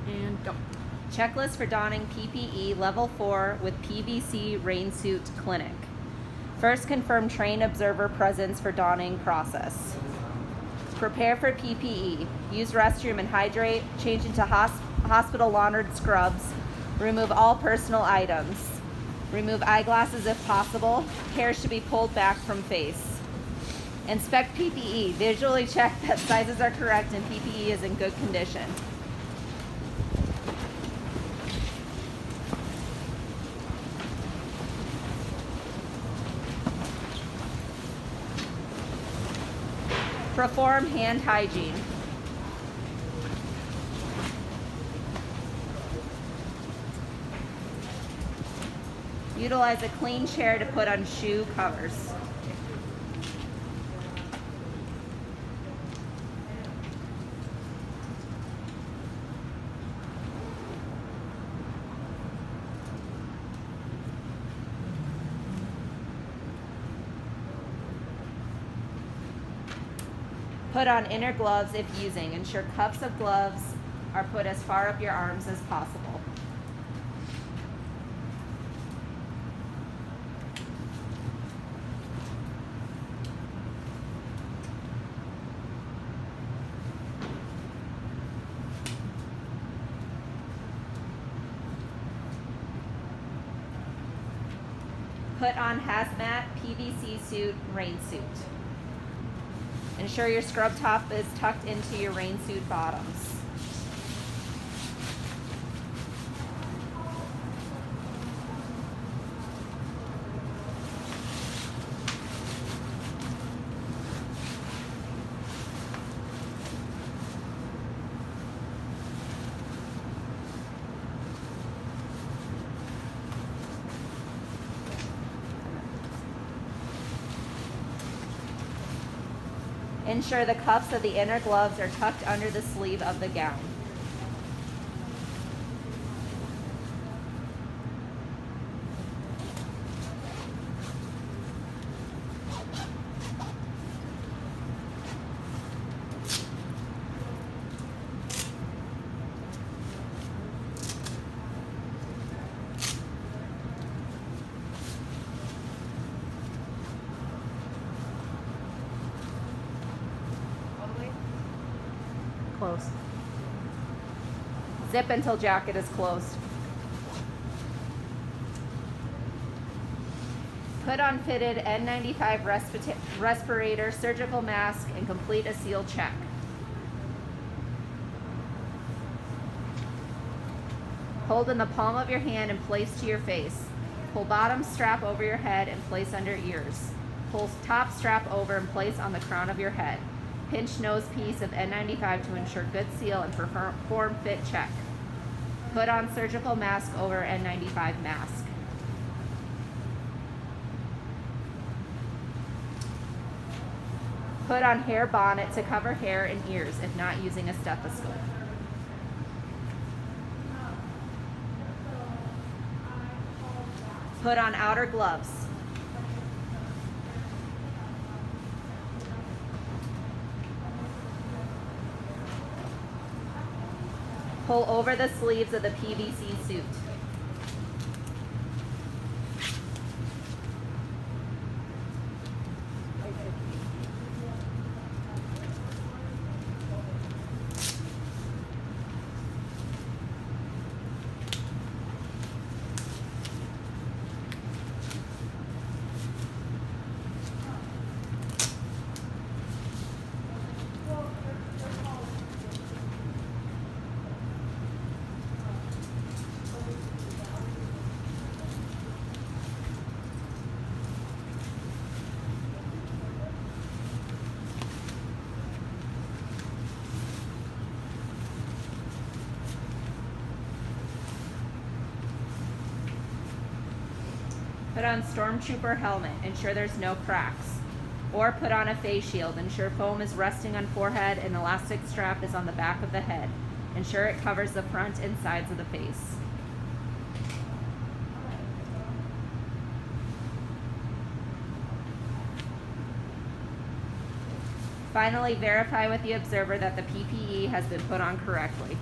And go. Checklist for donning PPE Level 4 with PVC rain suit clinic. First, confirm trained observer presence for donning process. Prepare for PPE. Use restroom and hydrate. Change into hospital laundered scrubs. Remove all personal items. Remove eyeglasses if possible. Hair should be pulled back from face. Inspect PPE. Visually check that sizes are correct and PPE is in good condition. Perform hand hygiene. Utilize a clean chair to put on shoe covers. Put on inner gloves if using. Ensure cuffs of gloves are put as far up your arms as possible. Put on hazmat, PVC suit, rain suit. Ensure your scrub top is tucked into your rain suit bottoms. Ensure the cuffs of the inner gloves are tucked under the sleeve of the gown. Close. Zip until jacket is closed. Put on fitted N95 respirator, surgical mask, and complete a seal check. Hold in the palm of your hand and place to your face. Pull bottom strap over your head and place under ears. Pull top strap over and place on the crown of your head. Pinch nose piece of N95 to ensure good seal and perform fit check. Put on surgical mask over N95 mask. Put on hair bonnet to cover hair and ears if not using a stethoscope. Put on outer gloves. Pull over the sleeves of the PVC suit. Put on stormtrooper helmet, ensure there's no cracks. Or put on a face shield, ensure foam is resting on forehead and elastic strap is on the back of the head. Ensure it covers the front and sides of the face. Finally, verify with the observer that the PPE has been put on correctly.